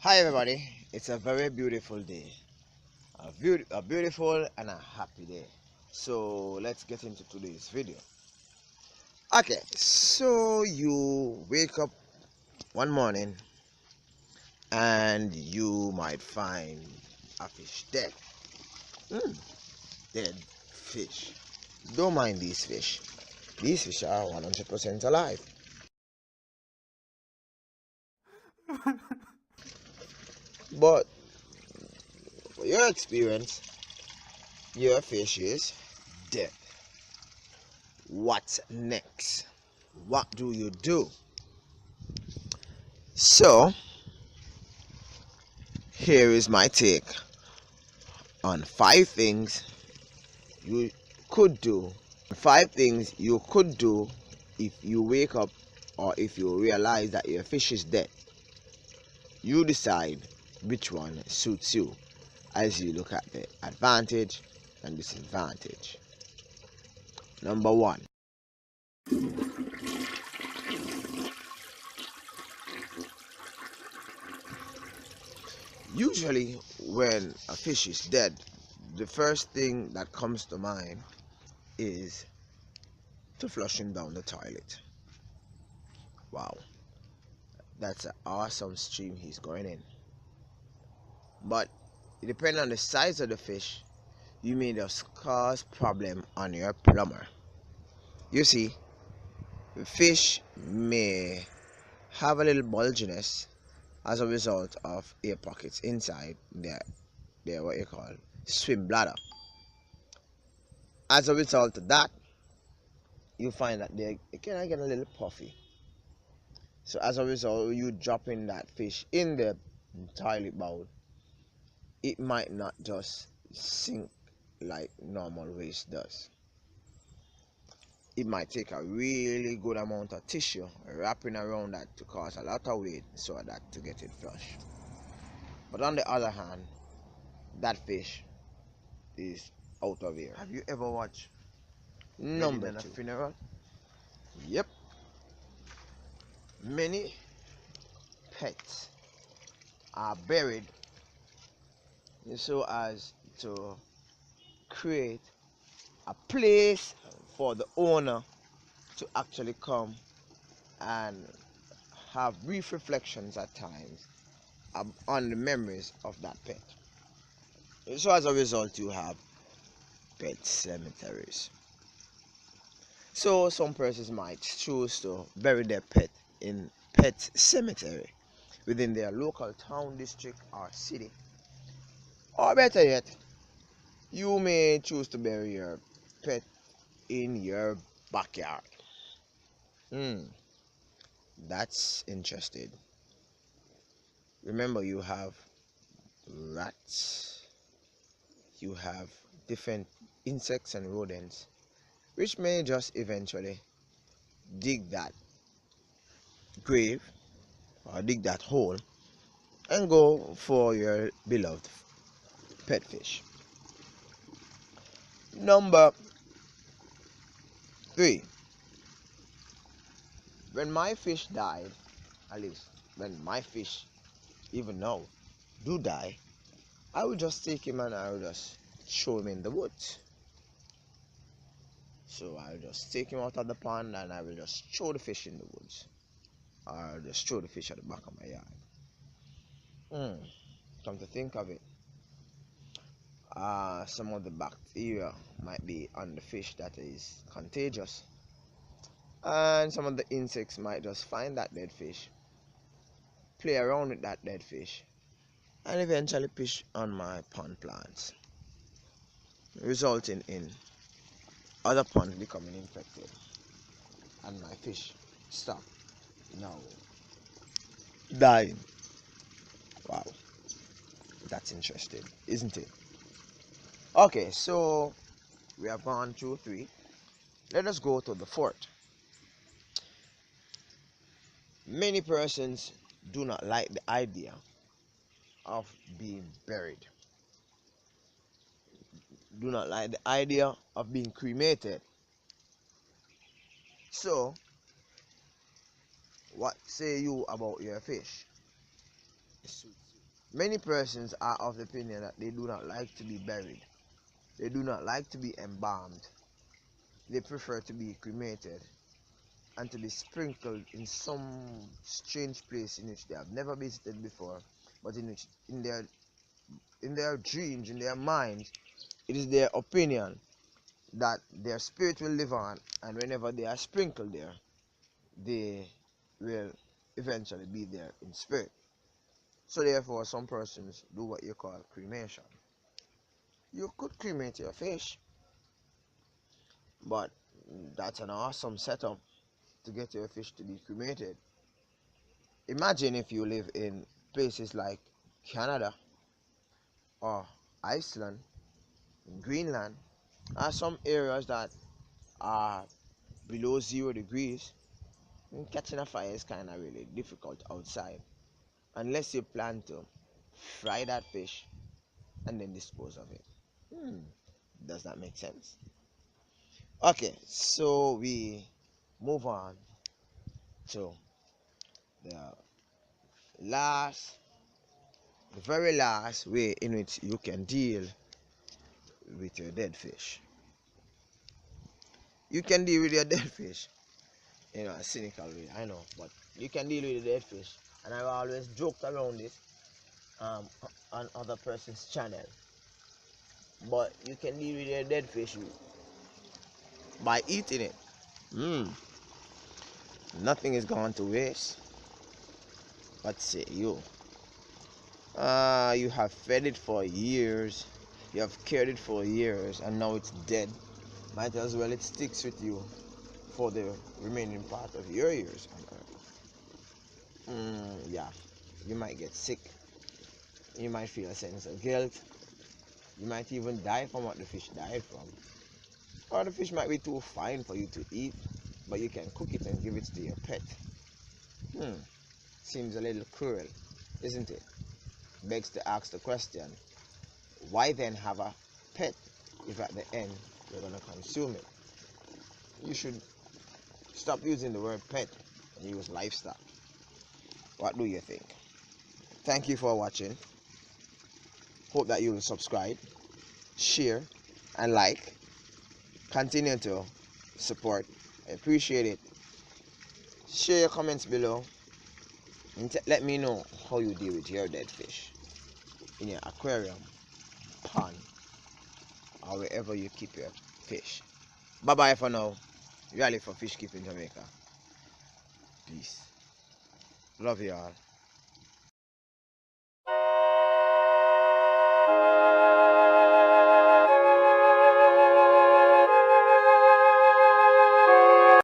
Hi everybody, it's a very beautiful day, a beautiful and a happy day. So let's get into today's video. Okay, so you wake up one morning and you might find a fish dead. Dead fish. Don't mind these fish. These fish are 100% alive. But for your experience, your fish is dead. What's next? What do you do? So, here is my take on 5 things you could do. 5 things you could do if you wake up or if you realize that your fish is dead. You decide which one suits you as you look at the advantage and disadvantage. Number 1. Usually when a fish is dead, the first thing that comes to mind is to flush him down the toilet. Wow, that's an awesome stream he's going in. But depending on the size of the fish, you may just cause problem on your plumber. You see, the fish may have a little bulginess as a result of air pockets inside their what you call swim bladder. As a result of that, you find that they can get a little puffy. So as a result, you dropping that fish in the toilet bowl, it might not just sink like normal waste does. It might take a really good amount of tissue wrapping around that to cause a lot of weight so that to get it flush. But on the other hand, that fish is out of here. Have you ever watched Number 2? Funeral? Yep. Many pets are buried so as to create a place for the owner to actually come and have brief reflections at times on the memories of that pet. So as a result, you have pet cemeteries. So some persons might choose to bury their pet in pet cemetery within their local town, district, or city. Or better yet, you may choose to bury your pet in your backyard. That's interesting. Remember, you have rats, you have different insects and rodents, which may just eventually dig that grave or dig that hole and go for your beloved pet fish. Number 3. When my fish died, at least when my fish even now do die, I will just take him and I will just throw him in the woods. So I'll just take him out of the pond and I will just throw the fish in the woods. Or I'll just throw the fish at the back of my yard. Come to think of it, some of the bacteria might be on the fish that is contagious. And some of the insects might just find that dead fish, play around with that dead fish, and eventually fish on my pond plants, resulting in other ponds becoming infected and my fish stop now dying. Wow, that's interesting, isn't it? Okay, so we have gone through 3. Let us go to the 4th. Many persons do not like the idea of being buried, do not like the idea of being cremated. So, what say you about your fish? Many persons are of the opinion that they do not like to be buried. They do not like to be embalmed. They prefer to be cremated and to be sprinkled in some strange place in which they have never visited before, but in which in their dreams, in their minds, it is their opinion that their spirit will live on, and whenever they are sprinkled there, they will eventually be there in spirit. So therefore, some persons do what you call cremation. You could cremate your fish, but that's an awesome setup to get your fish to be cremated. Imagine if you live in places like Canada or Iceland, Greenland, or some areas that are below 0 degrees. Catching a fire is kind of really difficult outside unless you plan to fry that fish and then dispose of it. Does that make sense? Okay, so we move on to the last, the very last way in which you can deal with your dead fish. You can deal with your dead fish in a cynical way, I know, but you can deal with the dead fish. And I've always joked around it on other person's channel. But you can deal with your dead fish by eating it. Nothing is gone to waste. What say you? You have fed it for years. You have cared it for years, and now it's dead. Might as well it sticks with you for the remaining part of your years on earth. Yeah, you might get sick. You might feel a sense of guilt. You might even die from what the fish died from. Or the fish might be too fine for you to eat, but you can cook it and give it to your pet. Seems a little cruel, isn't it? Begs to ask the question, why then have a pet if at the end you're going to consume it? You should stop using the word pet and use livestock. What do you think? Thank you for watching. Hope that you will subscribe, share, and like. Continue to support. I appreciate it. Share your comments below and let me know how you deal with your dead fish in your aquarium, pond, or wherever you keep your fish. Bye bye for now. Rally for Fish Keeping Jamaica. Peace. Love you all.